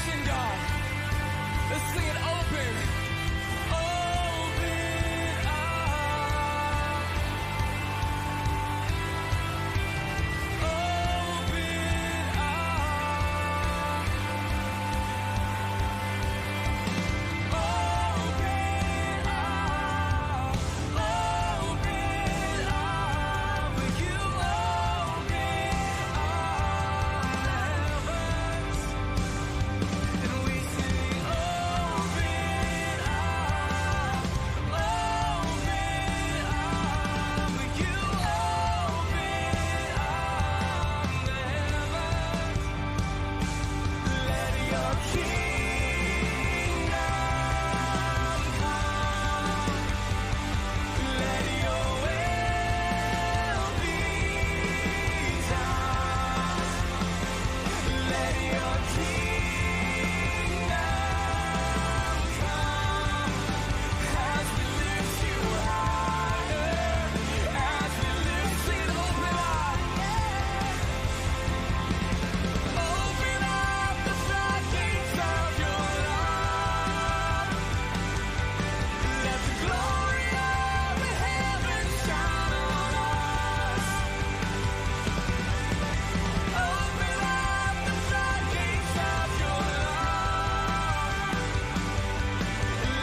sing, God. Let's sing it open. Open up. Open up. Open up. Open up. You open our heavens. And we sing, open up, you open the heavens. Let your kingdom come. Let your will be done. Let your kingdom come as we lift you higher, as we lift it. Open up the floodgates of your love. Let the glory of the heavens shine on us. Open up the floodgates of your love.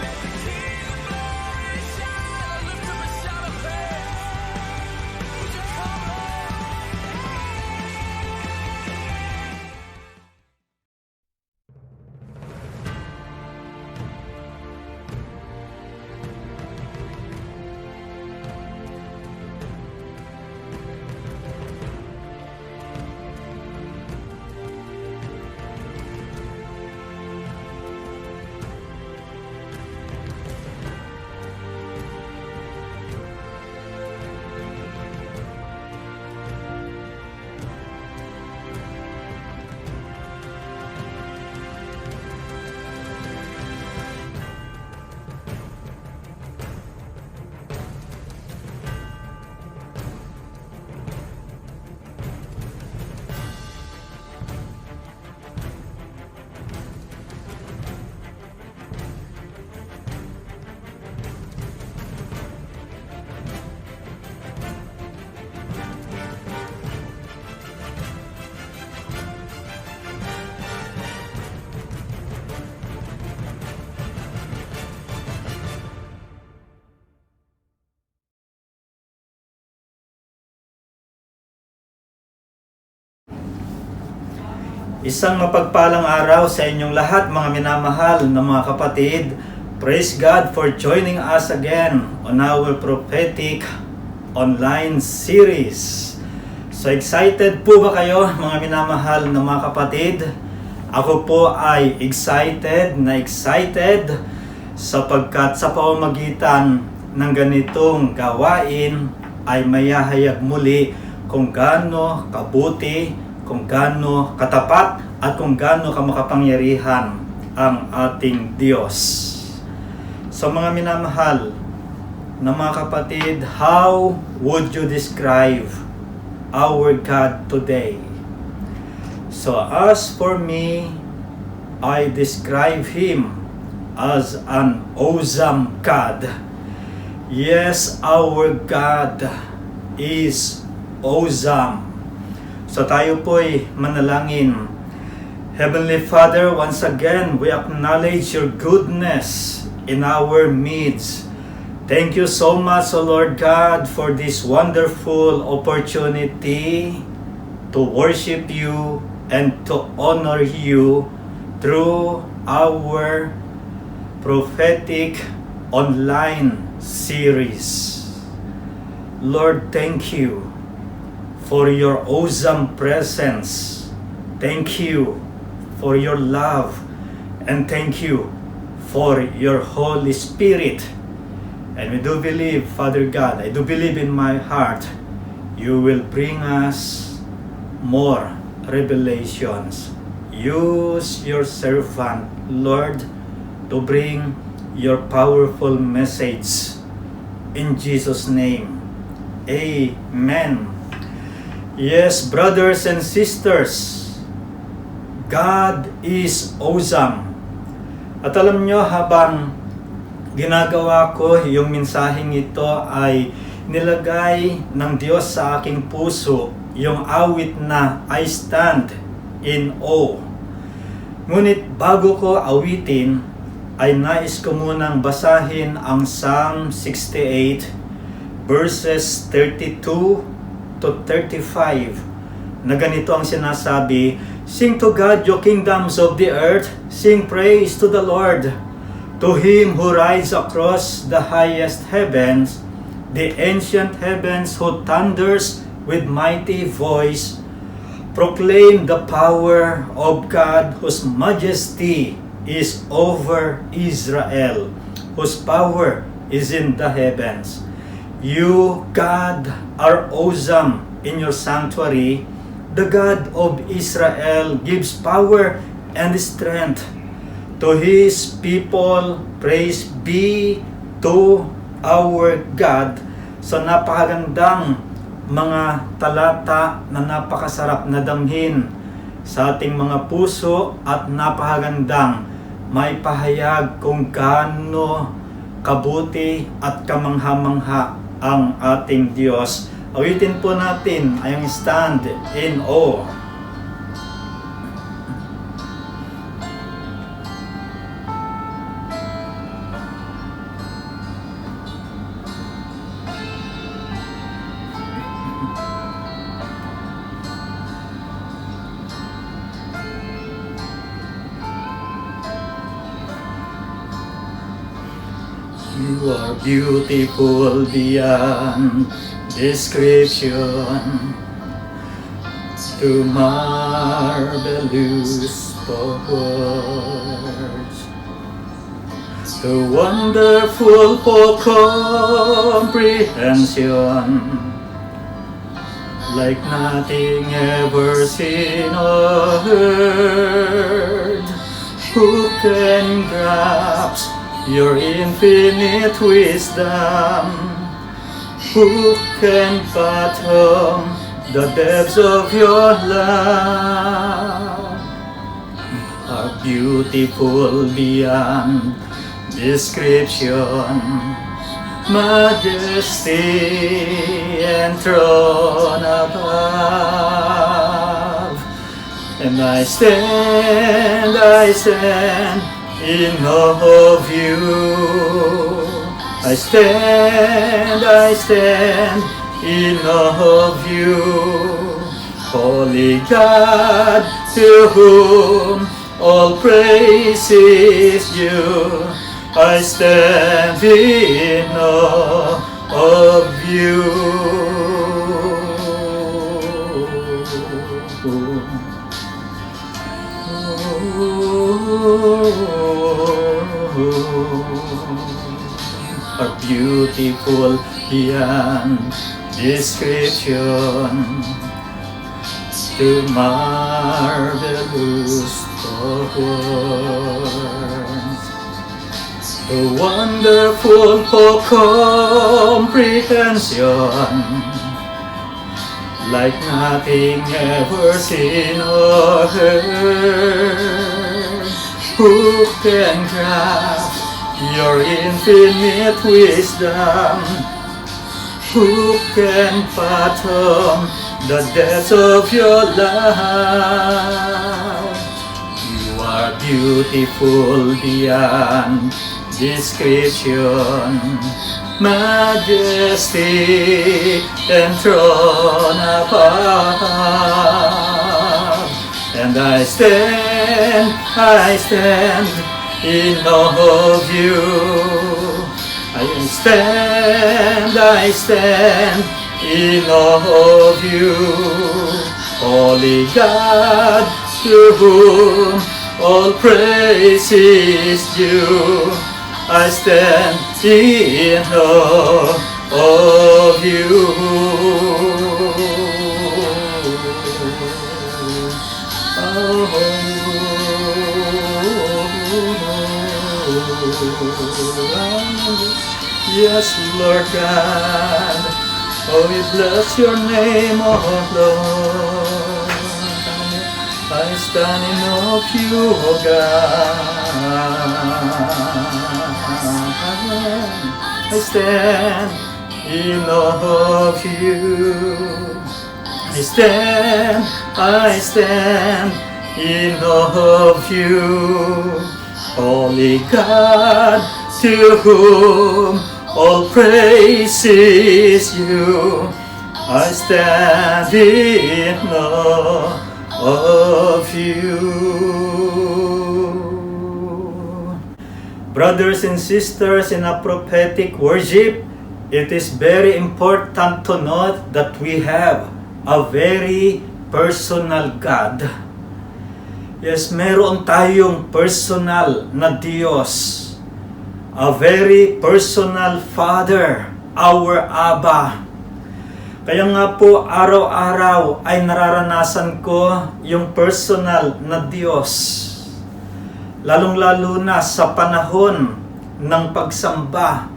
Let the King of Glory shine. Lift up a shout of praise. Would you come, Lord? Isang mapagpalang araw sa inyong lahat, mga minamahal na mga kapatid. Praise God for joining us again on our prophetic online series. So excited po ba kayo, mga minamahal na mga kapatid? Ako po ay excited sapagkat sa pamamagitan ng ganitong gawain ay mayahayag muli kung gaano kabuti, kung gaano katapat at kung gaano kamakapangyarihan ang ating Diyos. So mga minamahal na mga kapatid, how would you describe our God today? So as for me, I describe Him as an awesome God. Yes, our God is awesome. So tayo po'y manalangin. Heavenly Father, once again, we acknowledge your goodness in our midst. Thank you so much, O Lord God, for this wonderful opportunity to worship you and to honor you through our prophetic online series. Lord, thank you for your awesome presence. Thank you for your love, and thank you for your Holy Spirit. And we do believe, Father God, I do believe in my heart, you will bring us more revelations. Use your servant, Lord, to bring your powerful message. In Jesus' name, amen. Yes, brothers and sisters, God is awesome. At alam nyo, habang ginagawa ko yung mensaheng ito ay nilagay ng Diyos sa aking puso yung awit na I stand in awe. Ngunit bago ko awitin, ay nais ko munang basahin ang Psalm 68 verses 32 to 35 na ganito ang sinasabi, "Sing to God, you kingdoms of the earth, sing praise to the Lord. To Him who rides across the highest heavens, the ancient heavens who thunders with mighty voice, proclaim the power of God whose majesty is over Israel, whose power is in the heavens. You, God, are awesome in your sanctuary. The God of Israel gives power and strength. To His people, praise be to our God." So napakagandang mga talata na napakasarap na damhin sa ating mga puso at napakagandang may pahayag kung gaano kabuti at kamangha-mangha ang ating Diyos. Awitin po natin ay ang Stand in Awe. You are beautiful beyond description, too marvelous for words, too wonderful for comprehension, like nothing ever seen or heard. Who can grasp your infinite wisdom? Who can fathom the depths of your love? Are beautiful beyond description, majesty enthroned above. And I stand in awe of you. I stand in awe of you. Holy God, to whom all praise is due, I stand in awe of you. Are beautiful beyond description, too marvelous for words, too wonderful for comprehension, like nothing ever seen or heard. Who can grasp your infinite wisdom? Who can fathom the depths of your love? You are beautiful beyond description, majesty enthroned above. And I stand in awe of you. I stand in awe of you. Holy God, to whom all praise is due, I stand in awe of you. Yes, Lord God, oh, we bless your name, oh Lord. I stand in awe of you, O God. I stand in awe of you. I stand in awe of you. Holy God, to whom all praise is due. I stand in awe of you. Brothers and sisters, in a prophetic worship, it is very important to note that we have a very personal God. Yes, meron tayong personal na Diyos. A very personal Father, our Abba. Kaya nga po, araw-araw ay nararanasan ko yung personal na Diyos. Lalong-lalo na sa panahon ng pagsamba.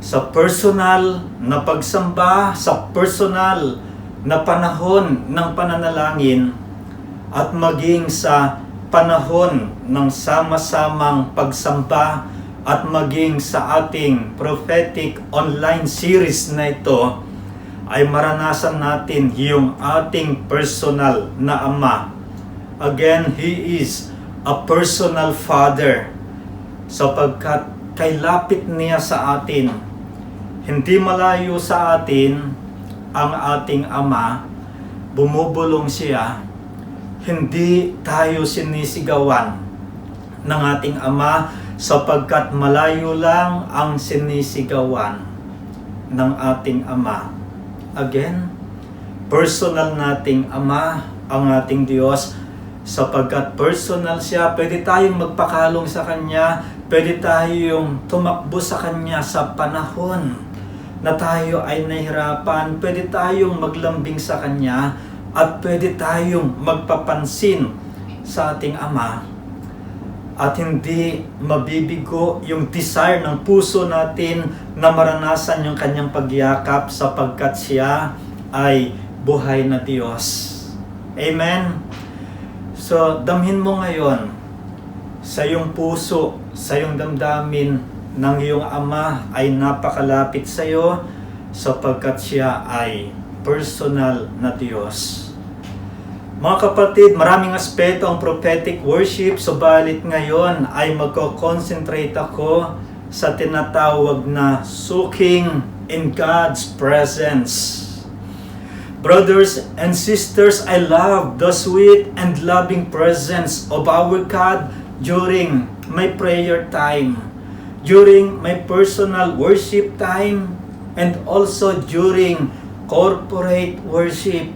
Sa personal na pagsamba, sa personal na panahon ng pananalangin, at maging sa panahon ng sama-samang pagsamba, at maging sa ating prophetic online series na ito, ay maranasan natin yung ating personal na Ama. Again, He is a personal Father, sapagkat kay lapit niya sa atin. Hindi malayo sa atin ang ating Ama, bumubulong siya, hindi tayo sinisigawan ng ating Ama, sapagkat malayo lang ang sinisigawan ng ating Ama. Again, personal nating Ama ang ating Diyos, sapagkat personal siya. Pwede tayong magpakalong sa Kanya, pwede tayong tumakbo sa Kanya sa panahon na tayo ay nahihirapan, pwede tayong maglambing sa Kanya, at pwede tayong magpapansin sa ating Ama. At hindi mabibigo yung desire ng puso natin na maranasan yung Kanyang pagyakap, sapagkat siya ay buhay na Diyos. Amen? So, damhin mo ngayon sa iyong puso, sa iyong damdamin ng iyong Ama ay napakalapit sa iyo, sapagkat siya ay personal na Diyos. Mga kapatid, maraming aspeto ang prophetic worship, subalit ngayon ay magko-concentrate ako sa tinatawag na soaking in God's presence. Brothers and sisters, I love the sweet and loving presence of our God during my prayer time, during my personal worship time, and also during corporate worship.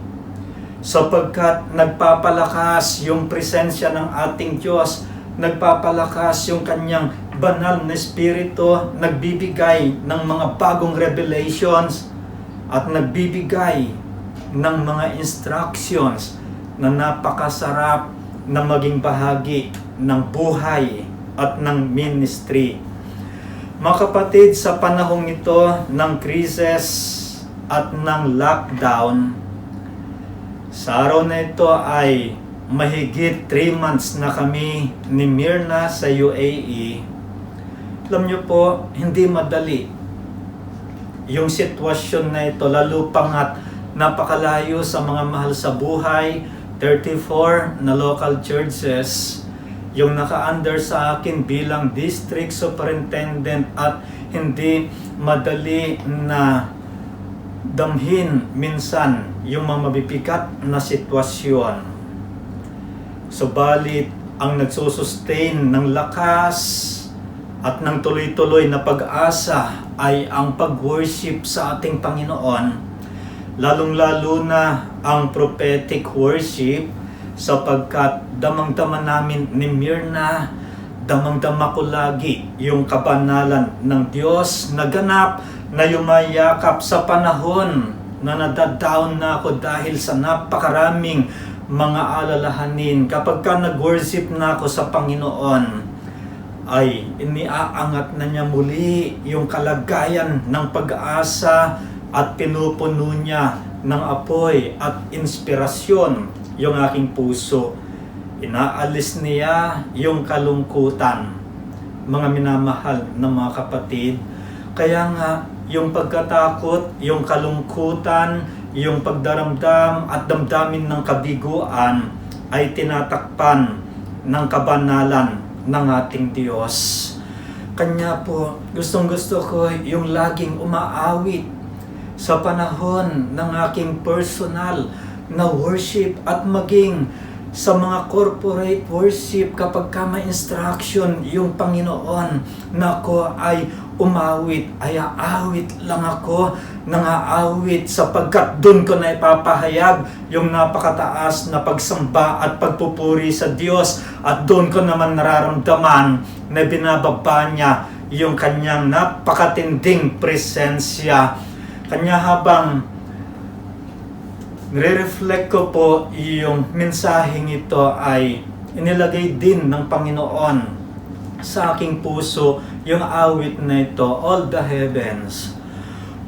Sapagkat nagpapalakas yung presensya ng ating Diyos, nagpapalakas yung Kanyang banal na Espiritu, nagbibigay ng mga bagong revelations, at nagbibigay ng mga instructions na napakasarap na maging bahagi ng buhay at ng ministry. Mga kapatid, sa panahong ito ng krisis at ng lockdown, sa araw na ito ay mahigit 3 months na kami ni Myrna sa UAE. Alam niyo po, hindi madali yung sitwasyon na ito, lalo pang at napakalayo sa mga mahal sa buhay. 34 na local churches yung naka-under sa akin bilang district superintendent, at hindi madali na damhin minsan yung mga mabibigat na sitwasyon. Subalit, ang nagsusustain ng lakas at ng tuloy-tuloy na pag-asa ay ang pag-worship sa ating Panginoon, lalong-lalo na ang prophetic worship, sapagkat damang-dama namin ni Myrna, damang-dama ko lagi yung kabanalan ng Diyos na ganap na yumayakap sa panahon na nadadown na ako dahil sa napakaraming mga alalahanin. Kapag ka nag-worship na ako sa Panginoon, ay iniaangat na niya muli yung kalagayan ng pag-asa, at pinupuno niya ng apoy at inspirasyon yung aking puso. Inaalis niya yung kalungkutan, mga minamahal na mga kapatid. Kaya nga, yung pagkatakot, yung kalungkutan, yung pagdaramdam at damdamin ng kabiguan ay tinatakpan ng kabanalan ng ating Diyos. Kanya po, gustong-gusto ko yung laging umaawit sa panahon ng aking personal na worship at maging sa mga corporate worship kapag ka may instruction yung Panginoon na ako ay umawit, ay aawit lang ako nang aawit sapagkat doon ko na ipapahayag yung napakataas na pagsamba at pagpupuri sa Diyos at doon ko naman nararamdaman na binababa niya yung kanyang napakatinding presensya. Kanya habang nire-reflect ko po yung mensaheng ito ay inilagay din ng Panginoon sa aking puso yung awit na ito, all the heavens.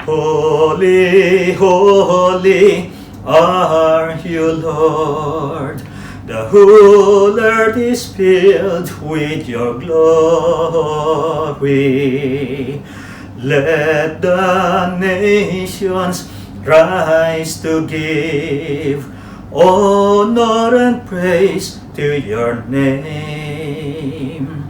Holy, holy are you, Lord. The whole earth is filled with your glory. Let the nations rise to give honor and praise to your name.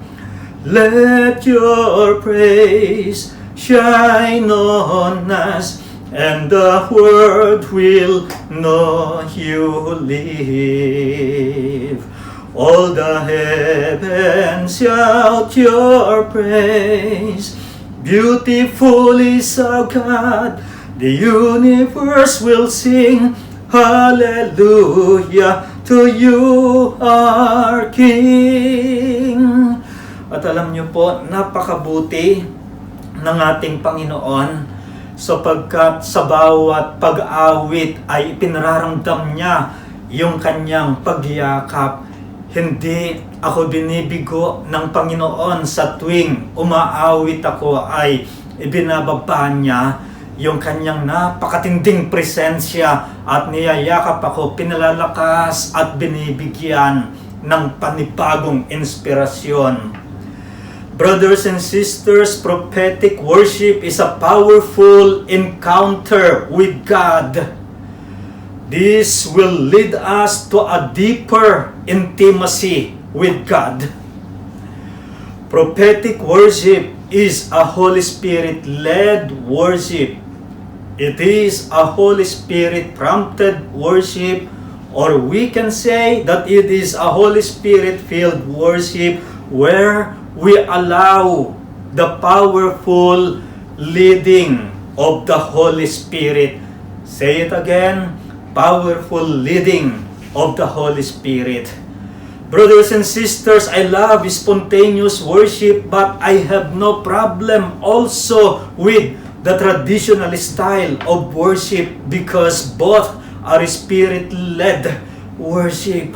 Let your praise shine on us, and the world will know you live. All the heavens shout your praise. Beautiful is our God. The universe will sing hallelujah to you, our King. At alam niyo po, napakabuti ng ating Panginoon sapagkat sa bawat pag-awit ay ipinararamdam niya yung kanyang pagyakap. Hindi ako binibigo ng Panginoon sa tuwing umaawit ako ay ibinababa niya yung kanyang napakatinding presensya at niyayakap ako, pinalalakas at binibigyan ng panibagong inspirasyon. Brothers and sisters, prophetic worship is a powerful encounter with God. This will lead us to a deeper intimacy with God. Prophetic worship is a Holy Spirit-led worship. It is a Holy Spirit-prompted worship, or we can say that it is a Holy Spirit-filled worship where we allow the powerful leading of the Holy Spirit. Say it again, powerful leading of the Holy Spirit. Brothers and sisters, I love spontaneous worship, but I have no problem also with the traditional style of worship because both are Spirit-led worship.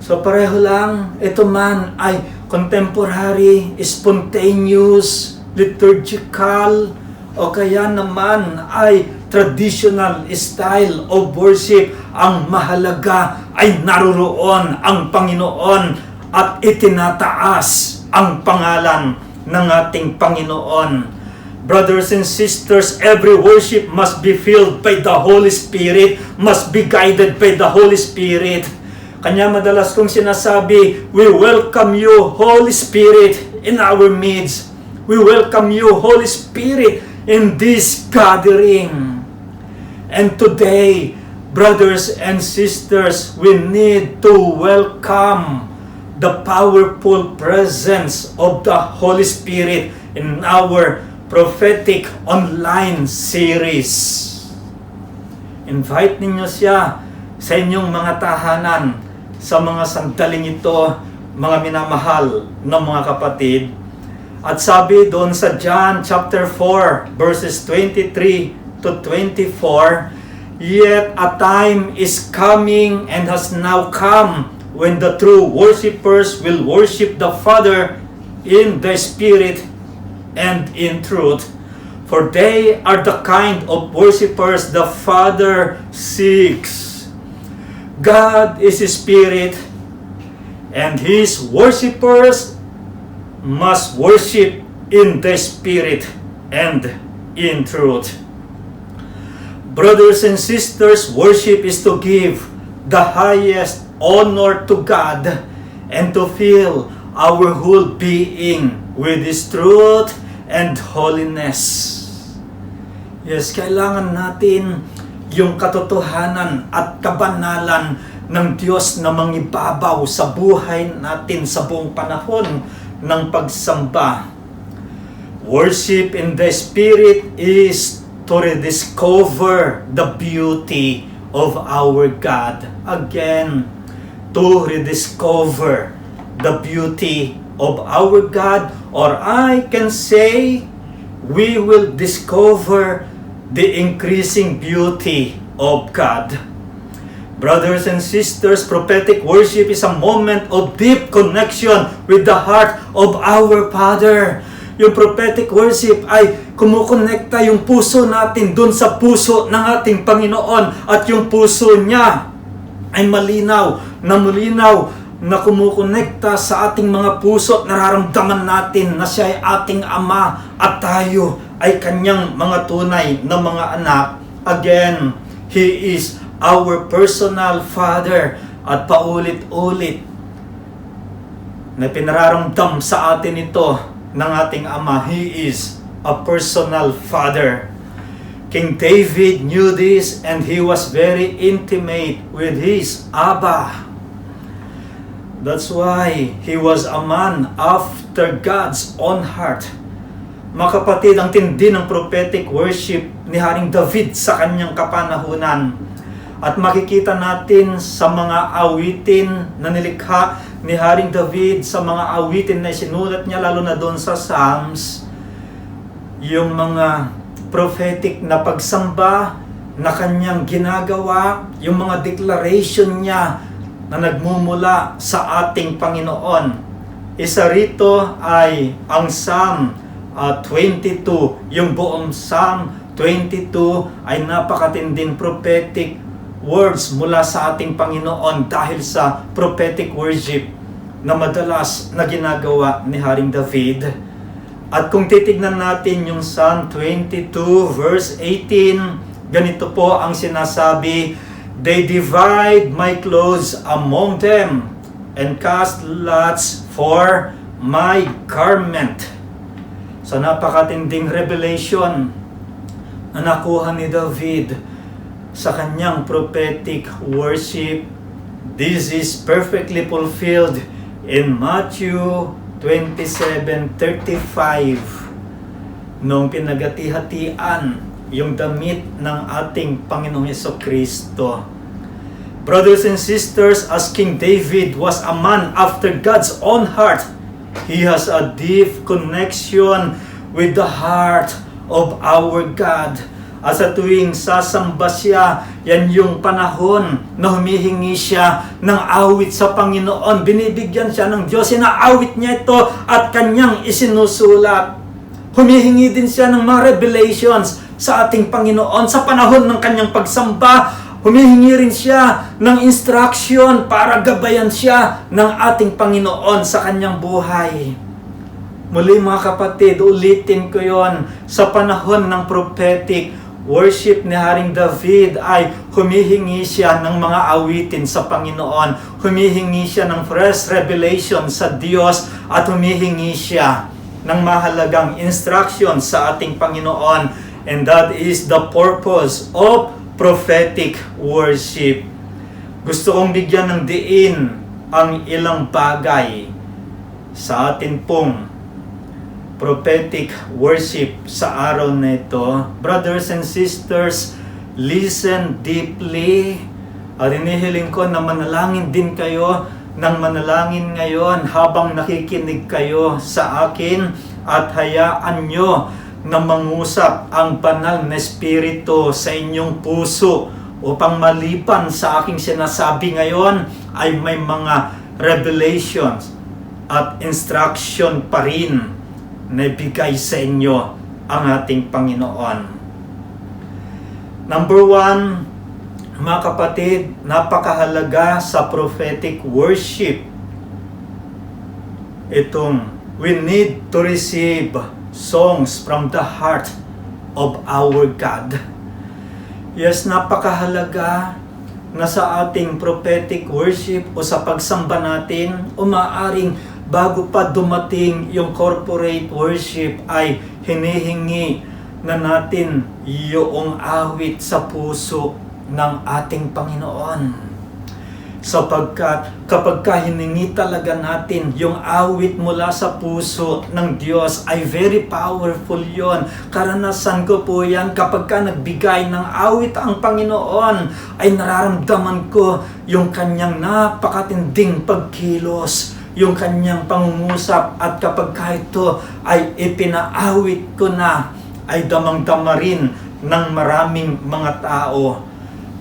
So pareho lang, ito man ay contemporary, spontaneous, liturgical, o kaya naman ay traditional style of worship. Ang mahalaga ay naroroon ang Panginoon at itinataas ang pangalan ng ating Panginoon. Brothers and sisters, every worship must be filled by the Holy Spirit, must be guided by the Holy Spirit. Kanya madalas kong sinasabi, we welcome you, Holy Spirit, in our midst. We welcome you, Holy Spirit, in this gathering. And today, brothers and sisters, we need to welcome the powerful presence of the Holy Spirit in our prophetic online series. Invite ninyo siya sa inyong mga tahanan sa mga sandaling ito, mga minamahal ng mga kapatid. At sabi doon sa John chapter 4 verses 23 to 24, yet a time is coming and has now come when the true worshipers will worship the Father in the Spirit and in truth, for they are the kind of worshipers the Father seeks. God is a spirit, and His worshippers must worship in the spirit and in truth. Brothers and sisters, worship is to give the highest honor to God and to fill our whole being with His truth and holiness. Yes, kailangan natin yung katotohanan at kabanalan ng Diyos na mangibabaw sa buhay natin sa buong panahon ng pagsamba. Worship in the Spirit is to rediscover the beauty of our God. Again, to rediscover the beauty of our God, or I can say, we will discover the increasing beauty of God. Brothers and sisters, prophetic worship is a moment of deep connection with the heart of our Father. Yung prophetic worship ay kumukonekta yung puso natin dun sa puso ng ating Panginoon, at yung puso niya ay malinaw na kumukonekta sa ating mga puso at nararamdaman natin na siya ay ating Ama at tayo ay kanyang mga tunay na mga anak. Again, He is our personal Father, at paulit-ulit na pinararamdam sa atin ito ng ating Ama. He is a personal Father. King David knew this, and he was very intimate with his Abba. That's why he was a man after God's own heart. Mga kapatid, ang tindi ng prophetic worship ni Haring David sa kanyang kapanahunan. At makikita natin sa mga awitin na nilikha ni Haring David, sa mga awitin na sinulat niya, lalo na doon sa Psalms, yung mga prophetic na pagsamba na kanyang ginagawa, yung mga declaration niya na nagmumula sa ating Panginoon. Isa rito ay ang Psalm 22. Yung buong Psalm 22 ay napakatinding prophetic words mula sa ating Panginoon dahil sa prophetic worship na madalas na ginagawa ni Haring David. At kung titignan natin yung Psalm 22 verse 18, ganito po ang sinasabi: "They divide my clothes among them and cast lots for my garment." So napakatinding revelation na nakuha ni David sa kanyang prophetic worship. This is perfectly fulfilled in Matthew 27:35, nung pinagati-hatian yung damit ng ating Panginoong Jesucristo. Brothers and sisters, as King David was a man after God's own heart, he has a deep connection with the heart of our God. At sa tuwing sasamba siya, yan yung panahon na humihingi siya ng awit sa Panginoon. Binibigyan siya ng Diyos, inaawit niya ito at kanyang isinusulat. Humihingi din siya ng mga revelations sa ating Panginoon sa panahon ng kanyang pagsamba. Humihingi rin siya ng instruction para gabayan siya ng ating Panginoon sa kanyang buhay. Muli mga kapatid, ulitin ko yon, sa panahon ng prophetic worship ni Haring David ay humihingi siya ng mga awitin sa Panginoon. Humihingi siya ng fresh revelation sa Diyos at humihingi siya ng mahalagang instruction sa ating Panginoon. And that is the purpose of prophetic worship. Gusto kong bigyan ng diin ang ilang bagay sa atin pong prophetic worship sa araw na ito. Brothers and sisters, listen deeply. At inihiling ko na manalangin din kayo ng manalangin ngayon habang nakikinig kayo sa akin, at hayaan nyo na mangusap ang banal na Espiritu sa inyong puso upang maliban sa aking sinasabi ngayon ay may mga revelations at instruction pa rin na ibigay sa inyo ang ating Panginoon. Number 1, Mga kapatid, napakahalaga sa prophetic worship itong we need to receive songs from the heart of our God. Yes, napakahalaga na sa ating prophetic worship o sa pagsamba natin, umaaring bago pa dumating yung corporate worship ay hinihingi na natin yung awit sa puso ng ating Panginoon. Sapagkat kapag hiningi talaga natin yung awit mula sa puso ng Diyos ay very powerful yon. Karanasan ko po yan kapag nagbigay ng awit ang Panginoon ay nararamdaman ko yung kanyang napakatinding pagkilos, yung kanyang pangungusap, at kapag ito ay ipinaawit ko na ay damang-dama rin ng maraming mga tao.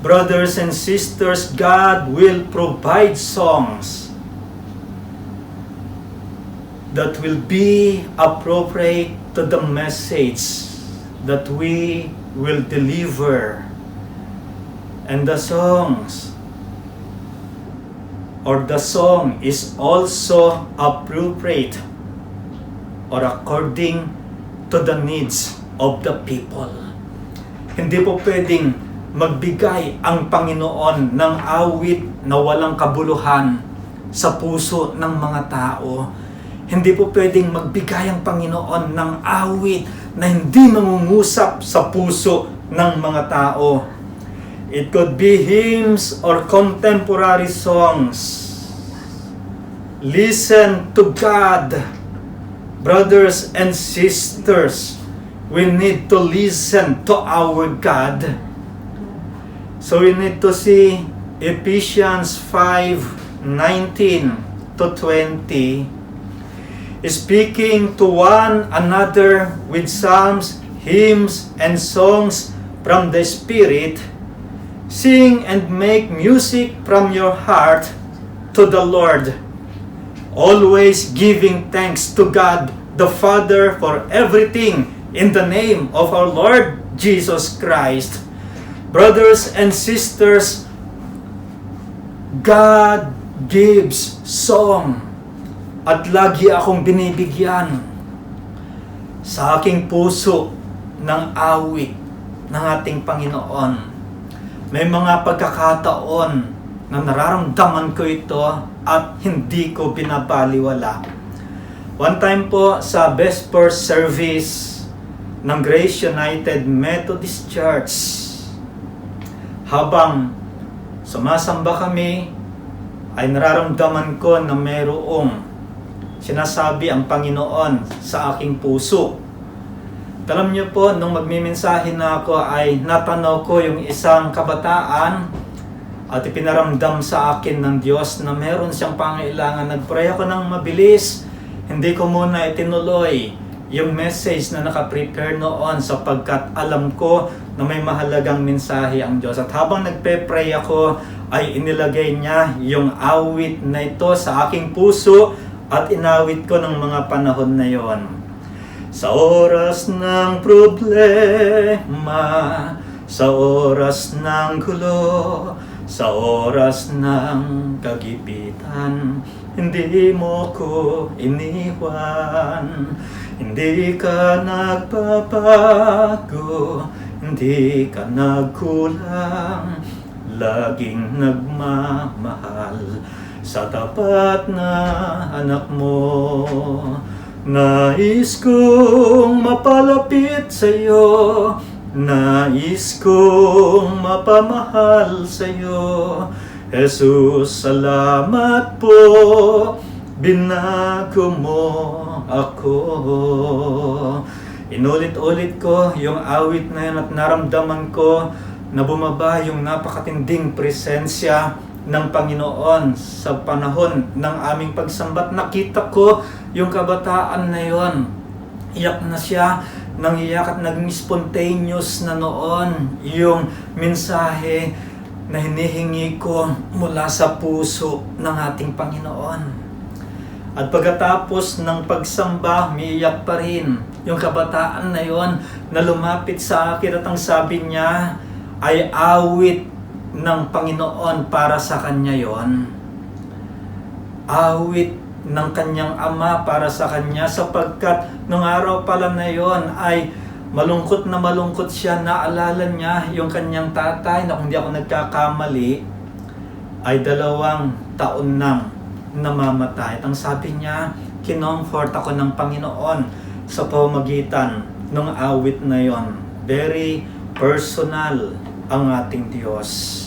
Brothers and sisters, God will provide songs that will be appropriate to the message that we will deliver. And the songs or the song is also appropriate or according to the needs of the people. Hindi po pwedeng magbigay ang Panginoon ng awit na walang kabuluhan sa puso ng mga tao. Hindi po pwedeng magbigay ang Panginoon ng awit na hindi mangungusap sa puso ng mga tao. It could be hymns or contemporary songs. Listen to God. Brothers and sisters, we need to listen to our God. So we need to see Ephesians 5:19 to 20. Speaking to one another with psalms, hymns, and songs from the Spirit, sing and make music from your heart to the Lord, always giving thanks to God the Father for everything in the name of our Lord Jesus Christ. Brothers and sisters, God gives song at lagi akong binibigyan sa aking puso ng awit ng ating Panginoon. May mga pagkakataon na nararamdaman ko ito at hindi ko binabaliwala. One time po sa Vesper service ng Grace United Methodist Church, habang sumasamba kami, ay nararamdaman ko na mayroong sinasabi ang Panginoon sa aking puso. Alam niyo po, nung magmimensahe na ako ay natanaw ko yung isang kabataan at ipinaramdam sa akin ng Diyos na meron siyang pangailangan. Nagpray ako ng mabilis, hindi ko muna itinuloy yung message na nakaprepare noon sapagkat alam ko na may mahalagang mensahe ang Diyos. At habang nagpe-pray ako, ay inilagay niya yung awit na ito sa aking puso at inawit ko ng mga panahon na yon. Sa oras ng problema, sa oras ng gulo, sa oras ng kagipitan, hindi mo ko iniwan. Hindi ka nagbabago, hindi ka nagkulang, laging nagmamahal sa tapat na anak mo. Nais kong mapalapit sa iyo, nais kong mapamahal sa iyo. Jesus, salamat po, binago mo ako. Inulit-ulit ko yung awit na yun at naramdaman ko na bumaba yung napakatinding presensya ng Panginoon sa panahon ng aming pagsambat. Nakita ko yung kabataan na yon. Iyak na siya, nangiyak at naging spontaneous na noon yung mensahe na hinihingi ko mula sa puso ng ating Panginoon. At pagkatapos ng pagsamba, umiiyak pa rin yung kabataan na yon na lumapit sa akin at ang sabi niya ay awit ng Panginoon para sa kanya yon. Awit ng kanyang ama para sa kanya, sapagkat nung araw pala na yon ay malungkot siya. Naalala niya yung kanyang tatay na, kung di ako nagkakamali, ay 2 taon nang namamatay. At ang sabi niya, kinomfort ako ng Panginoon sa pamamagitan ng awit na yon. Very personal ang ating Diyos.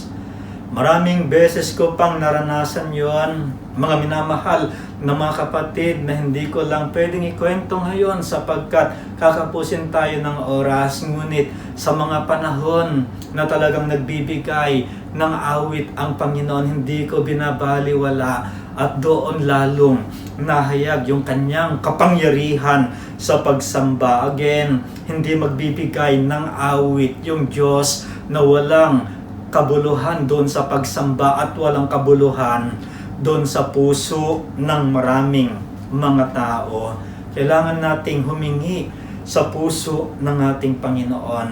Maraming beses ko pang naranasan yon, mga minamahal na mga kapatid, na hindi ko lang pwedeng ikwento ngayon sapagkat kakapusin tayo ng oras. Ngunit sa mga panahon na talagang nagbibigay ng awit ang Panginoon, hindi ko binabaliwala at doon lalong nahayag yung kanyang kapangyarihan sa pagsamba. Again, hindi magbibigay ng awit yung Diyos na walang kabuluhan doon sa pagsamba at walang kabuluhan doon sa puso ng maraming mga tao. Kailangan nating humingi sa puso ng ating Panginoon.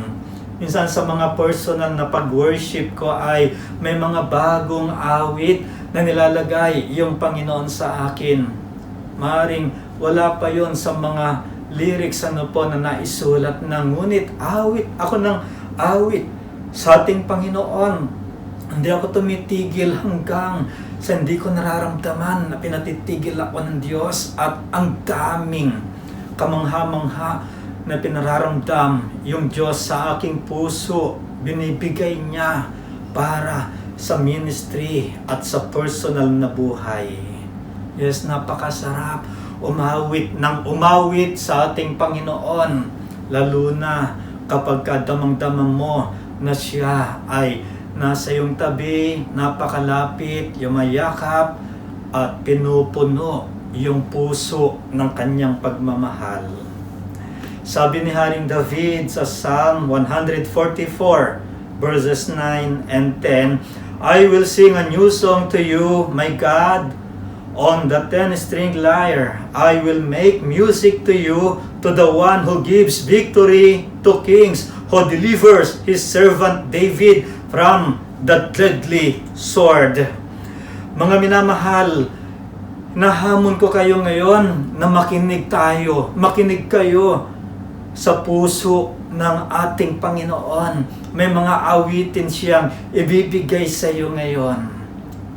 Minsan sa mga personal na pag-worship ko ay may mga bagong awit na nilalagay yung Panginoon sa akin. Maring wala pa yon sa mga lyrics na naisulat na, ngunit awit ako ng awit sa ating Panginoon. Hindi ako tumitigil hanggang sa hindi ko nararamdaman na pinatitigil ako ng Diyos, at ang daming kamangha-mangha na pinararamdam yung Diyos sa aking puso. Binibigay niya para sa ministry at sa personal na buhay. Yes, napakasarap umawit sa ating Panginoon, lalo na kapag damang-dama mo na siya ay nasa iyong tabi, napakalapit, yumayakap at pinupuno yung puso ng kanyang pagmamahal. Sabi ni Haring David sa Psalm 144 verses 9 and 10, I will sing a new song to you, my God, on the 10-string lyre. I will make music to you, to the one who gives victory to kings, who delivers his servant David from the deadly sword. Mga minamahal, nahamon ko kayo ngayon na makinig kayo sa puso ng ating Panginoon. May mga awitin siyang ibibigay sa iyo ngayon.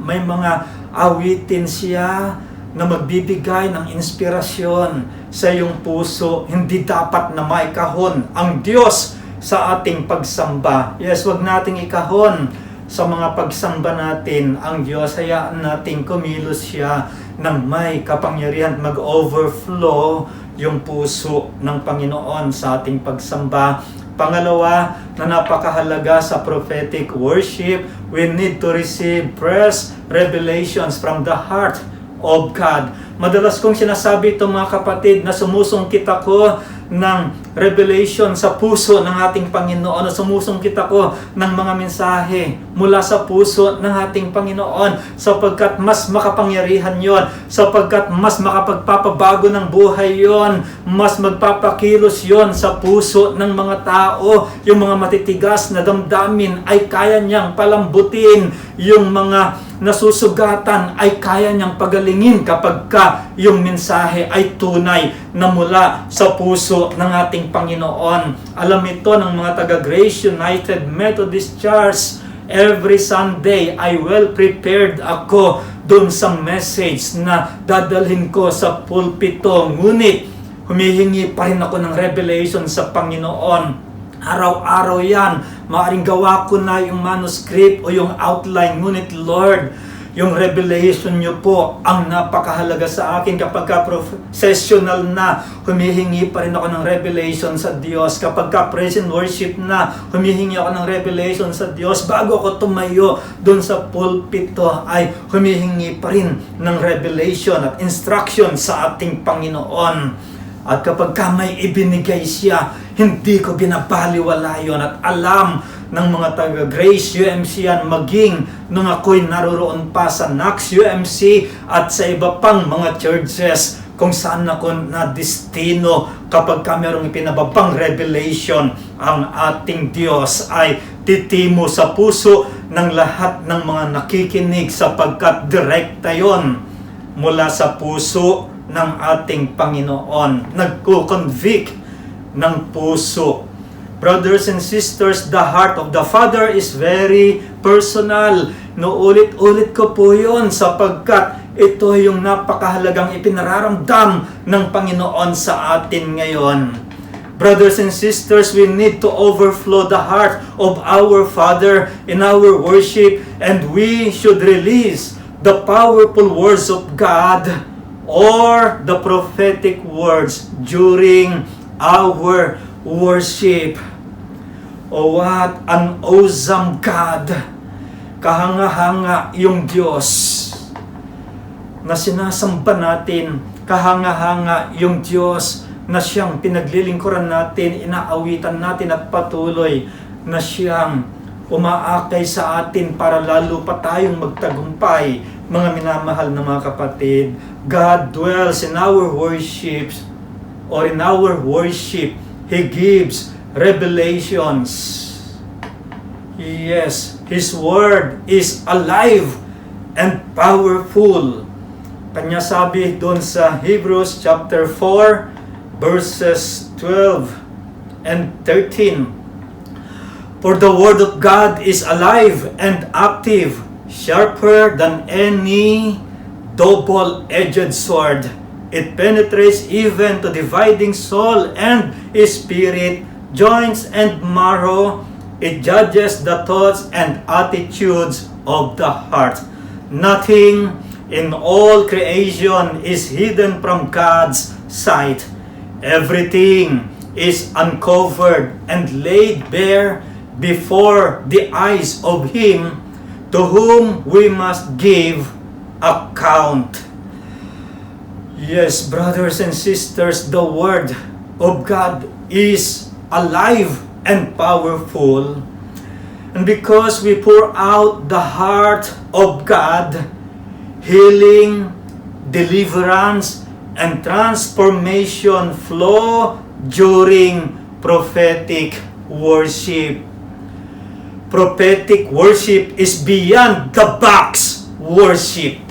May mga awitin siya na magbibigay ng inspirasyon sa iyong puso. Hindi dapat na maikahon ang Diyos sa ating pagsamba. Yes, wag nating ikahon sa mga pagsamba natin ang Diyos. Hayaan nating kumilos siya ng may kapangyarihan, mag-overflow yung puso ng Panginoon sa ating pagsamba. Pangalawa, na napakahalaga sa prophetic worship, we need to receive fresh revelations from the heart of God. Madalas kong sinasabi ito mga kapatid, na sumusungkit ako ng revelation sa puso ng ating Panginoon, na sumusungkit ako ng mga mensahe mula sa puso ng ating Panginoon, sapagkat mas makapangyarihan yon, sapagkat mas makapagpapabago ng buhay yon, mas magpapakilos yon sa puso ng mga tao. Yung mga matitigas na damdamin ay kaya niyang palambutin, yung mga nasusugatan ay kaya niyang pagalingin kapag yung mensahe ay tunay na mula sa puso ng ating Panginoon. Alam ito ng mga taga Grace United Methodist Church. Every Sunday ay well prepared ako dun sa message na dadalhin ko sa pulpito. Ngunit humihingi pa rin ako ng revelation sa Panginoon. Araw-araw yan, maaaring gawa ko na yung manuscript o yung outline. Ngunit Lord, yung revelation nyo po ang napakahalaga sa akin. Kapag professional na, humihingi pa rin ako ng revelation sa Diyos. Kapag praise and worship na, humihingi ako ng revelation sa Diyos. Bago ako tumayo doon sa pulpito, ay humihingi pa rin ng revelation at instruction sa ating Panginoon. At kapag may ibinigay siya, hindi ko binabaliwala yon. At alam ng mga taga Grace UMC yan, maging nung ako'y naroroon pa sa Knox UMC at sa iba pang mga churches kung saan ako na destino, kapag mayroong ipinababang revelation, ang ating Diyos ay titimo sa puso ng lahat ng mga nakikinig sapagkat direkta yon mula sa puso ng ating Panginoon. Nagko-convict ng puso. Brothers and sisters, the heart of the Father is very personal. Ulit-ulit ko po yun sapagkat ito yung napakahalagang ipinararamdam ng Panginoon sa atin ngayon. Brothers and sisters, we need to overflow the heart of our Father in our worship, and we should release the powerful words of God or the prophetic words during our worship. Oh, what an awesome God! Kahanga-hanga yung Diyos na sinasamba natin. Kahanga-hanga yung Diyos na siyang pinaglilingkuran natin, inaawitan natin at patuloy na siyang umaakay sa atin para lalo pa tayong magtagumpay. Mga minamahal na mga kapatid, God dwells in our worships or in our worship. He gives revelations. Yes, His Word is alive and powerful. Kanya sabi doon sa Hebrews chapter 4 verses 12 and 13. For the Word of God is alive and active, sharper than any double-edged sword. It penetrates even to dividing soul and spirit, joints and marrow. It judges the thoughts and attitudes of the heart. Nothing in all creation is hidden from God's sight. Everything is uncovered and laid bare before the eyes of Him to whom we must give account. Yes, brothers and sisters, the Word of God is alive and powerful. And because we pour out the heart of God, healing, deliverance, and transformation flow during prophetic worship. Prophetic worship is beyond the box worship.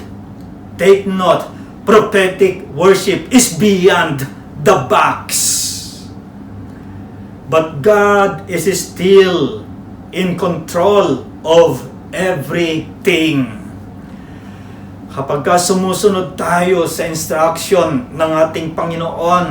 Take note, prophetic worship is beyond the box. But God is still in control of everything. Kapag sumusunod tayo sa instruction ng ating Panginoon,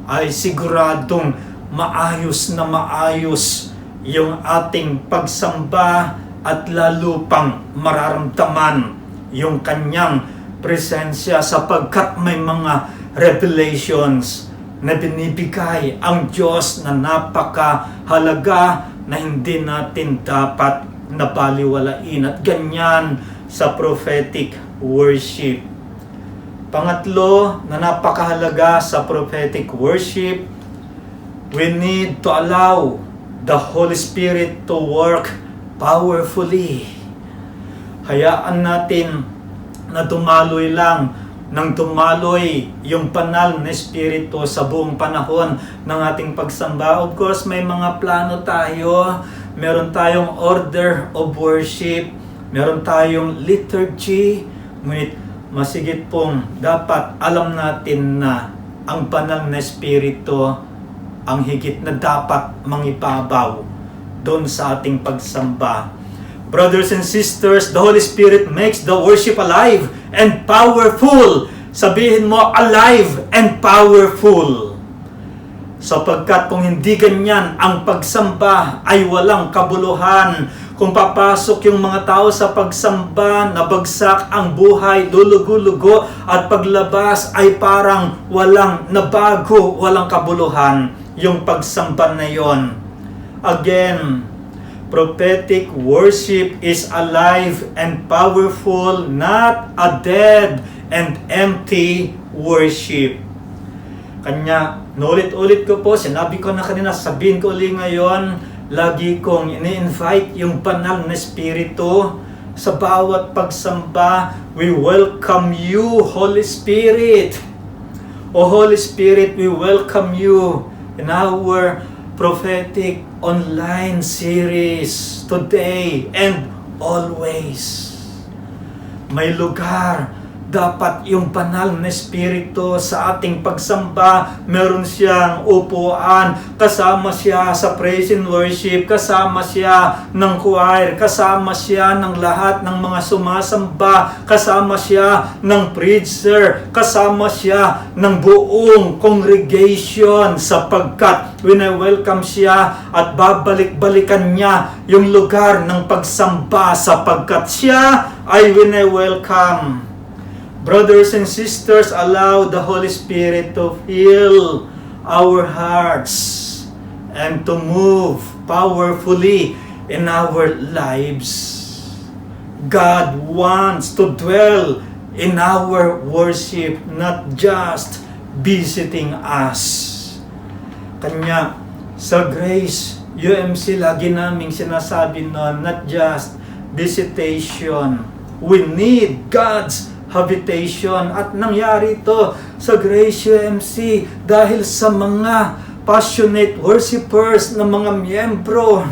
ay siguradong maayos na maayos yung ating pagsamba at lalo pang mararamdaman yung kanyang presensya sapagkat may mga revelations na binibigay ang Diyos na napakahalaga na hindi natin dapat nabaliwalain at ganyan sa prophetic worship. Pangatlo na napakahalaga sa prophetic worship, we need to allow the Holy Spirit to work powerfully. Hayaan natin na dumaloy lang nang dumaloy yung banal na Espiritu sa buong panahon ng ating pagsamba. Of course, may mga plano tayo. Meron tayong order of worship. Meron tayong liturgy. Ngunit masigit pong dapat alam natin na ang banal na Espiritu ang higit na dapat mangibabaw doon sa ating pagsamba. Brothers and sisters, the Holy Spirit makes the worship alive and powerful. Sabihin mo, alive and powerful. Sapagkat kung hindi ganyan, ang pagsamba ay walang kabuluhan. Kung papasok yung mga tao sa pagsamba, nabagsak ang buhay, lulugo-lugo, at paglabas ay parang walang nabago, walang kabuluhan yung pagsamba na yon. Again, prophetic worship is alive and powerful, not a dead and empty worship. Kanya, nulit-ulit ko po, sinabi ko na kanina, sabihin ko ulit ngayon, lagi kong ini-invite yung banal na Espiritu sa bawat pagsamba. We welcome you, Holy Spirit. O Holy Spirit, we welcome you in our prophetic online series today and always. May lugar dapat yung banal na espiritu sa ating pagsamba. Meron siyang upuan, kasama siya sa praise and worship, kasama siya ng choir, kasama siya ng lahat ng mga sumasamba, kasama siya ng preacher, kasama siya ng buong congregation, sapagkat wina-welcome siya at babalik-balikan niya yung lugar ng pagsamba sapagkat siya ay wina-welcome. Brothers and sisters, allow the Holy Spirit to fill our hearts and to move powerfully in our lives. God wants to dwell in our worship, not just visiting us. Kanya, sa Grace UMC, lagi naming sinasabi noon, not just visitation. We need God's habitation. At nangyari ito sa Grace UMC dahil sa mga passionate worshipers ng mga miyembro,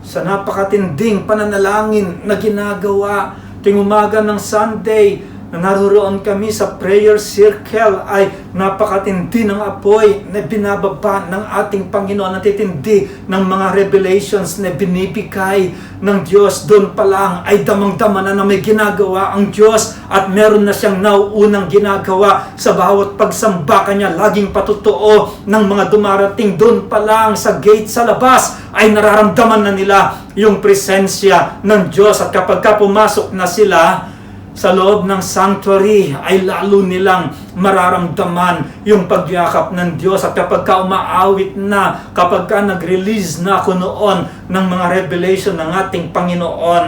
sa napakatinding pananalangin na ginagawa tuwing umaga ng Sunday na naroon kami sa prayer circle, ay napakatindi ng apoy na binababa ng ating Panginoon, natitindi ng mga revelations na binibigay ng Diyos. Doon pa lang ay damang-dama na may ginagawa ang Diyos at meron na siyang nauunang ginagawa sa bawat pagsamba kanya. Laging patutuo ng mga dumarating. Doon pa lang sa gate sa labas ay nararamdaman na nila yung presensya ng Diyos, at kapag pumasok na sila sa loob ng sanctuary ay lalo nilang mararamdaman yung pagyakap ng Diyos. At kapag ka umaawit na, kapag ka nag-release na ako noon ng mga revelation ng ating Panginoon,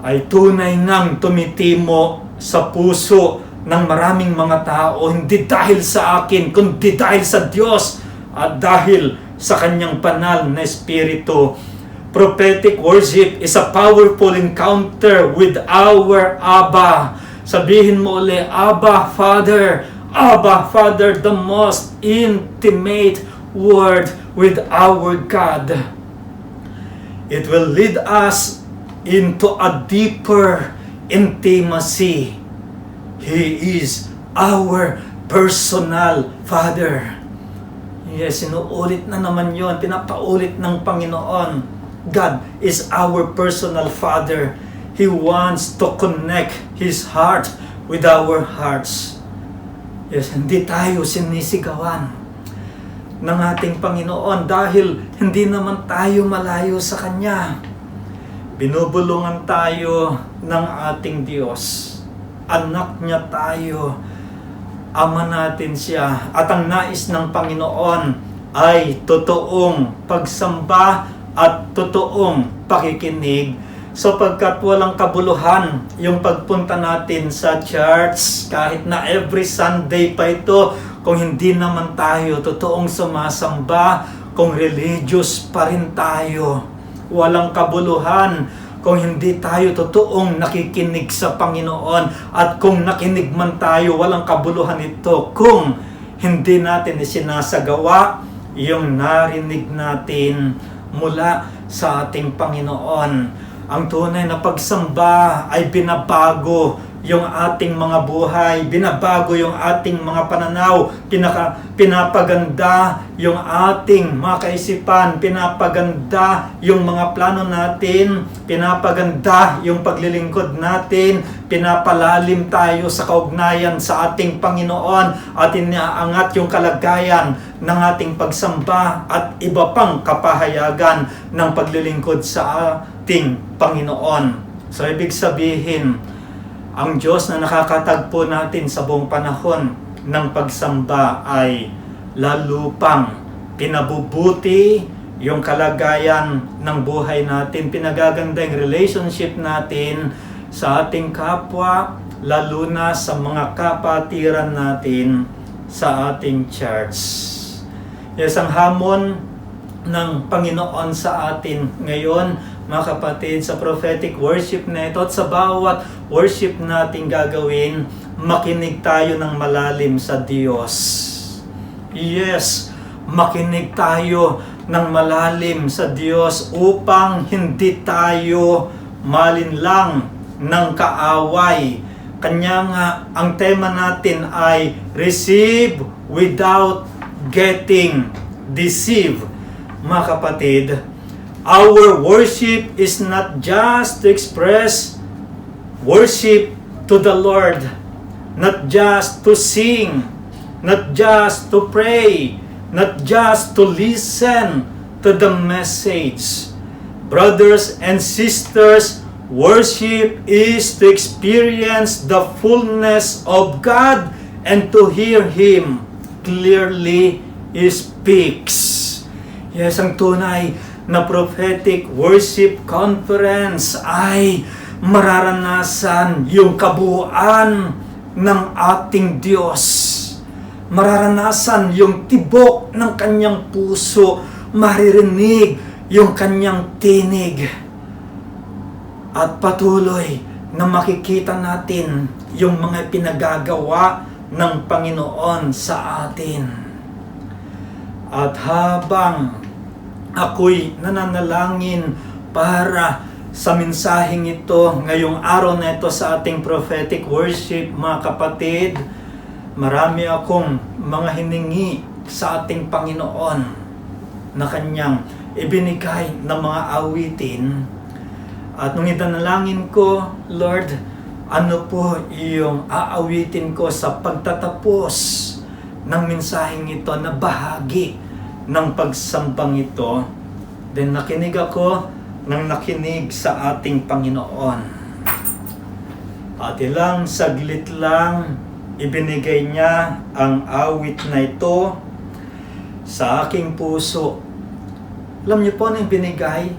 ay tunay nang tumitimo sa puso ng maraming mga tao, hindi dahil sa akin, kundi dahil sa Diyos at dahil sa kanyang banal na espiritu. Prophetic worship is a powerful encounter with our Abba. Sabihin mo ulit, Abba Father. Abba Father, the most intimate word with our God. It will lead us into a deeper intimacy. He is our personal Father. Yes, sinuulit na naman yon, pinapaulit ng Panginoon. God is our personal Father. He wants to connect His heart with our hearts. Yes, hindi tayo sinisigawan ng ating Panginoon dahil hindi naman tayo malayo sa Kanya. Binubulungan tayo ng ating Diyos. Anak niya tayo. Ama natin siya. At ang nais ng Panginoon ay totoong pagsamba at totoong pakikinig, sapagkat walang kabuluhan yung pagpunta natin sa church kahit na every Sunday pa ito kung hindi naman tayo totoong sumasamba, kung religious pa rin tayo. Walang kabuluhan kung hindi tayo totoong nakikinig sa Panginoon, at kung nakinig man tayo, walang kabuluhan ito kung hindi natin isinasagawa yung narinig natin mula sa ating Panginoon. Ang tunay na pagsamba ay binabago yung ating mga buhay, binabago yung ating mga pananaw, pinapaganda yung ating mga kaisipan, pinapaganda yung mga plano natin, pinapaganda yung paglilingkod natin, pinapalalim tayo sa kaugnayan sa ating Panginoon, at inaangat yung kalagayan ng ating pagsamba at iba pang kapahayagan ng paglilingkod sa ating Panginoon. So ibig sabihin, ang Diyos na nakakatagpo natin sa buong panahon ng pagsamba ay lalo pang pinabubuti yung kalagayan ng buhay natin, pinagaganda yung relationship natin sa ating kapwa, lalo na sa mga kapatiran natin sa ating church. Yes, ang hamon ng Panginoon sa atin ngayon, mga kapatid, sa prophetic worship na ito at sa bawat worship natin gagawin, makinig tayo ng malalim sa Diyos. Yes, makinig tayo ng malalim sa Diyos upang hindi tayo malinlang ng kaaway. Kanya nga, ang tema natin ay receive without getting deceived. Mga kapatid, our worship is not just to express worship to the Lord, not just to sing, not just to pray, not just to listen to the message. Brothers and sisters, worship is to experience the fullness of God and to hear Him clearly speaks. Yes, ang tunay na prophetic worship conference ay mararanasan yung kabuuan ng ating Diyos. Mararanasan yung tibok ng kanyang puso, maririnig yung kanyang tinig. At patuloy na makikita natin yung mga pinagagawa ng Panginoon sa atin. At habang ako'y nananalangin para sa mensaheng ito, ngayong araw na ito sa ating prophetic worship, mga kapatid, marami akong mga hiningi sa ating Panginoon na kanyang ibinigay na mga awitin. At nung itanalangin ko, Lord, ano po yung aawitin ko sa pagtatapos ng mensaheng ito na bahagi ng pagsambang ito, then nakinig ako ng nakinig sa ating Panginoon. At ilang saglit lang, ibinigay niya ang awit na ito sa aking puso. Alam niyo po ano yung binigay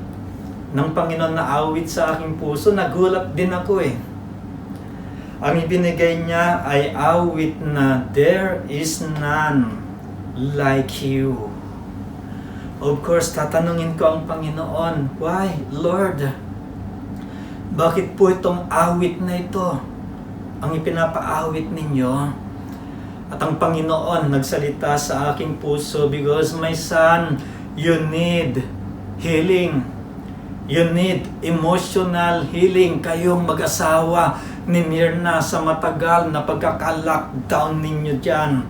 ng Panginoon na awit sa aking puso? Nagulat din ako eh. Ang ibinigay niya ay awit na There is none like you. Of course, tatanungin ko ang Panginoon, why, Lord? Bakit po itong awit na ito ang ipinapaawit ninyo? At ang Panginoon nagsalita sa aking puso, because my son, you need healing. You need emotional healing. Kayong mag-asawa ni Mirna sa matagal na pagkaka-lockdown ninyo dyan.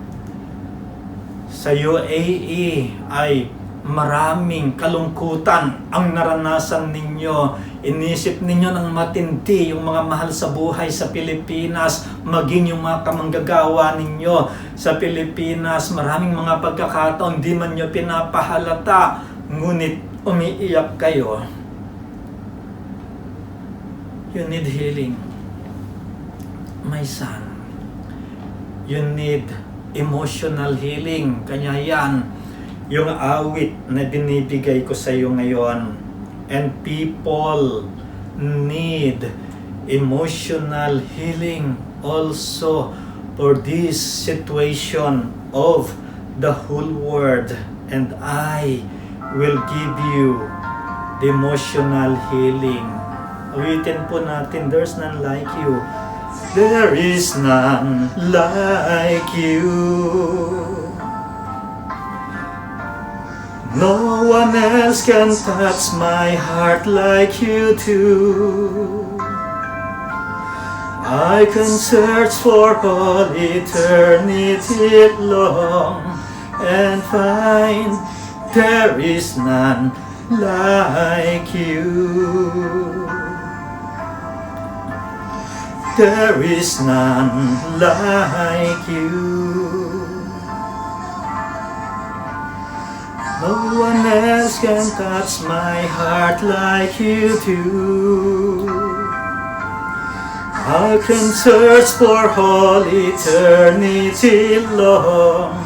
Sa UAE ay maraming kalungkutan ang naranasan ninyo. Inisip ninyo ng matindi yung mga mahal sa buhay sa Pilipinas, maging yung mga kamanggagawa ninyo sa Pilipinas. Maraming mga pagkakataon, di man nyo pinapahalata, ngunit umiiyak kayo. You need healing, my son. You need emotional healing. Kanya yan, yung awit na binibigay ko sa iyo ngayon. And people need emotional healing also for this situation of the whole world. And I will give you the emotional healing. Awitin po natin, there's none like you. There is none like you. No one else can touch my heart like you do. I can search for all eternity long and find there is none like you. There is none like you. No one else can touch my heart like you do. I can search for all eternity long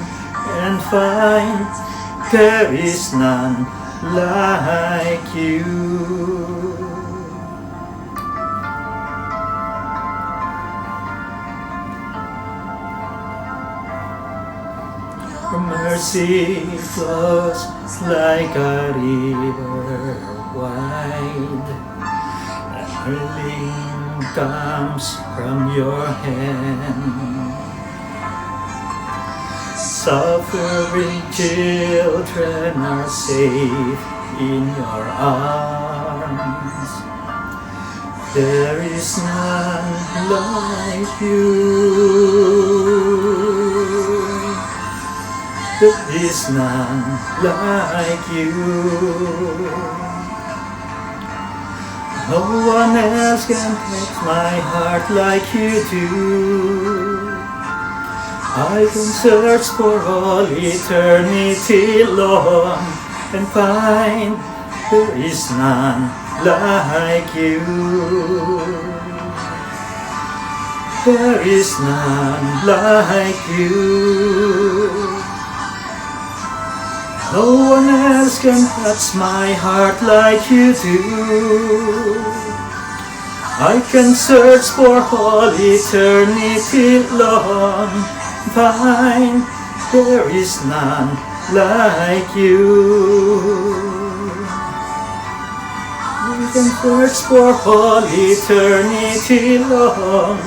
and find there is none like you. Your mercy flows like a river wide, and healing comes from your hand. Suffering children are safe in your arms. There is none like you. There is none like you. No one else can touch my heart like you do. I can search for all eternity long and find there is none like you. There is none like you. No one else can touch my heart like you do. I can search for all eternity long, find there is none like you. I can search for all eternity long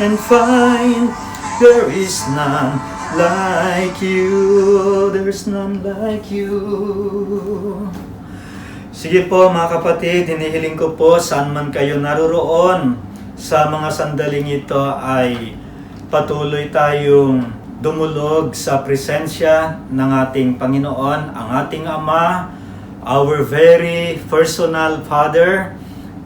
and find there is none like you. There's none like you. Sige po mga kapatid, hinihiling ko po saan man kayo naroroon sa mga sandaling ito ay patuloy tayong dumulog sa presensya ng ating Panginoon, ang ating Ama, our very personal Father,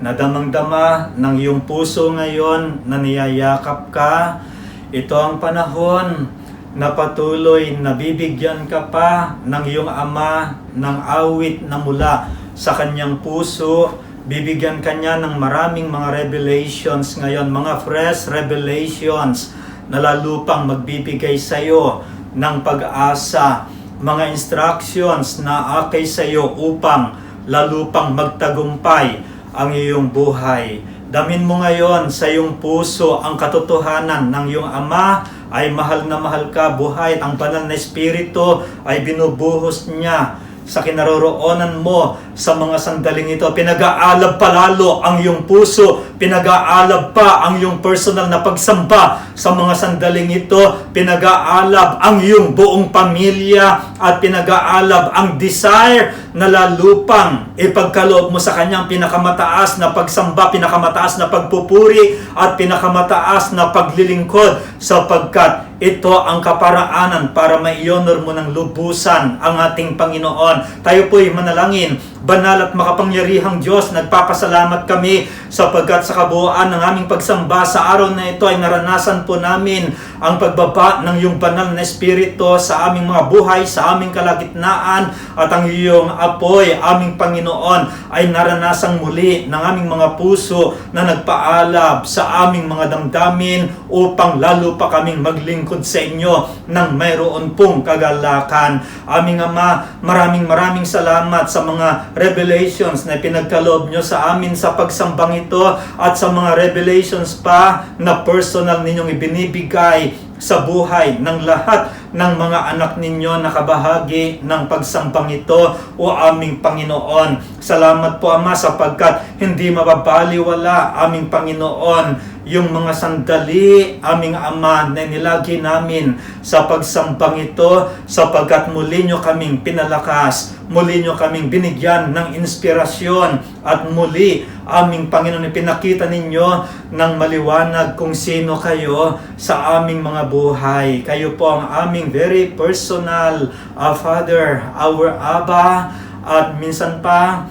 na damang-dama ng iyong puso ngayon na niyayakap ka. Ito ang panahon na patuloy na bibigyan ka pa ng iyong Ama ng awit na mula sa kanyang puso. Bibigyan kanya ng maraming mga revelations ngayon, mga fresh revelations na lalo pang magbibigay sa iyo ng pag-asa, mga instructions na akay sa iyo upang lalo pang magtagumpay ang iyong buhay. Damin mo ngayon sa iyong puso ang katotohanan ng iyong Ama ay mahal na mahal ka, buhay at ang banal na Espiritu ay binubuhos niya sa kinaroroonan mo sa mga sandaling ito. Pinag-aalab palalo ang iyong puso, pinag-aalab pa ang iyong personal na pagsamba sa mga sandaling ito, pinag-aalab ang iyong buong pamilya at pinag-aalab ang desire na lalupang ipagkaloob mo sa kanyang pinakamataas na pagsamba, pinakamataas na pagpupuri at pinakamataas na paglilingkod, sapagkat ito ang kaparaanan para ma-honor mo ng lubusan ang ating Panginoon. Tayo po'y manalangin. Banal at makapangyarihang Diyos, nagpapasalamat kami sapagkat sa kabuuan ng aming pagsamba sa araw na ito ay naranasan po namin ang pagbaba ng iyong banal na Espiritu sa aming mga buhay, sa aming kalagitnaan, at ang iyong apoy, aming Panginoon, ay naranasang muli ng aming mga puso na nagpaalab sa aming mga damdamin upang lalo pa kaming maglingkod sa inyo ng mayroon pong kagalakan. Aming Ama, maraming salamat sa mga revelations na pinagkaloob nyo sa amin sa pagsambang ito at sa mga revelations pa na personal ninyong ibinibigay sa buhay ng lahat ng mga anak ninyo na kabahagi ng pagsambang ito, o aming Panginoon. Salamat po Ama sapagkat hindi mababaliwala, aming Panginoon, yung mga sandali, aming Ama, na nilagi namin sa pagsambang ito, sapagkat muli nyo kaming pinalakas, muli nyo kaming binigyan ng inspirasyon, at muli, aming Panginoon, pinakita ninyo ng maliwanag kung sino kayo sa aming mga buhay. Kayo po ang aming very personal Father, our Abba, at minsan pa,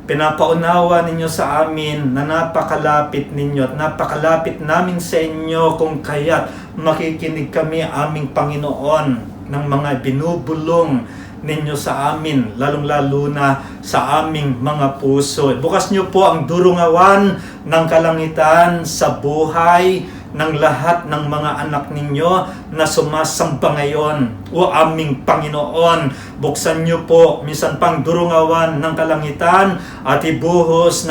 pinapaunawa ninyo sa amin na napakalapit ninyo at napakalapit namin sa inyo, kung kaya't makikinig kami, aming Panginoon, ng mga binubulong ninyo sa amin, lalong-lalo na sa aming mga puso. Bukas nyo po ang durungawan ng kalangitan sa buhay ng lahat ng mga anak ninyo na sumasamba ngayon, o aming Panginoon. Buksan nyo po minsan pang durungawan ng kalangitan at ibuhos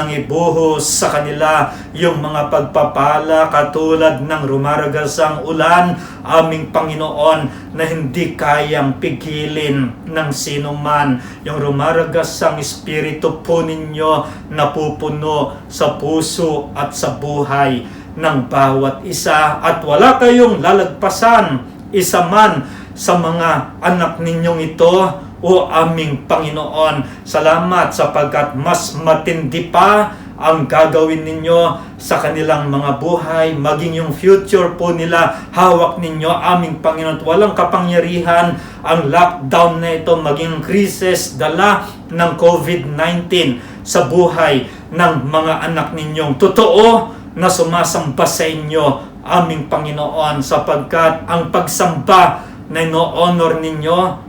sa kanila yung mga pagpapala katulad ng rumaragasang ulan, aming Panginoon, na hindi kayang pigilin ng sino man. Yung rumaragasang Espiritu po ninyo na pupuno sa puso at sa buhay ng bawat isa, at wala kayong lalagpasan isa man sa mga anak ninyong ito, o aming Panginoon. Salamat sapagkat mas matindi pa ang gagawin ninyo sa kanilang mga buhay, maging yung future po nila, hawak ninyo, aming Panginoon. Walang kapangyarihan ang lockdown na ito, maging krisis, dala ng COVID-19 sa buhay ng mga anak ninyong totoo na sumasamba sa inyo, aming Panginoon, sapagkat ang pagsamba na ino-honor ninyo,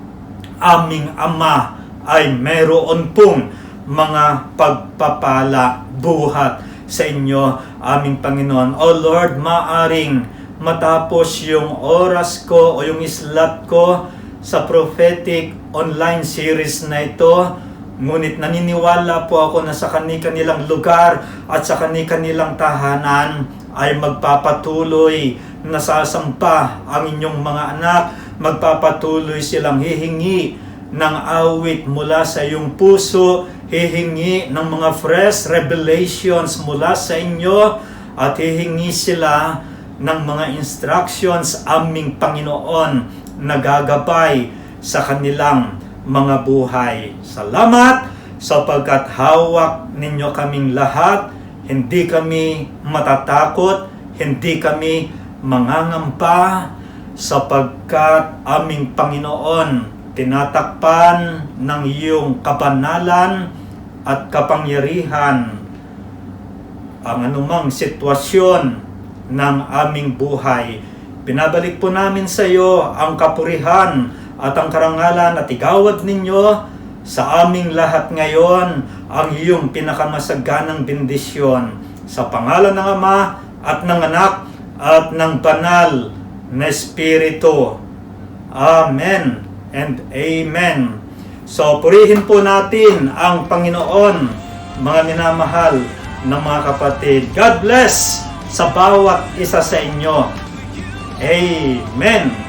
aming Ama, ay meron pong mga pagpapala buhat sa inyo, aming Panginoon. O Lord, maaring matapos yung oras ko o yung slot ko sa prophetic online series na ito, ngunit naniniwala po ako na sa kanilang lugar at sa kanilang tahanan ay magpapatuloy na sasampa ang inyong mga anak, magpapatuloy silang hihingi ng awit mula sa iyong puso, hihingi ng mga fresh revelations mula sa inyo, at hihingi sila ng mga instructions, aming Panginoon, na gagabay sa kanilang mga buhay. Salamat sapagkat hawak ninyo kaming lahat, hindi kami matatakot, hindi kami mangangamba, sapagkat aming Panginoon, tinatakpan ng iyong kabanalan at kapangyarihan ang anumang sitwasyon ng aming buhay. Pinabalik po namin sa iyo ang kapurihan at ang karangalan at igawad ninyo sa aming lahat ngayon ang iyong pinakamasaganang bendisyon. Sa pangalan ng Ama at ng Anak at ng Banal na Espiritu. Amen and Amen. So, purihin po natin ang Panginoon, mga minamahal na mga kapatid. God bless sa bawat isa sa inyo. Amen.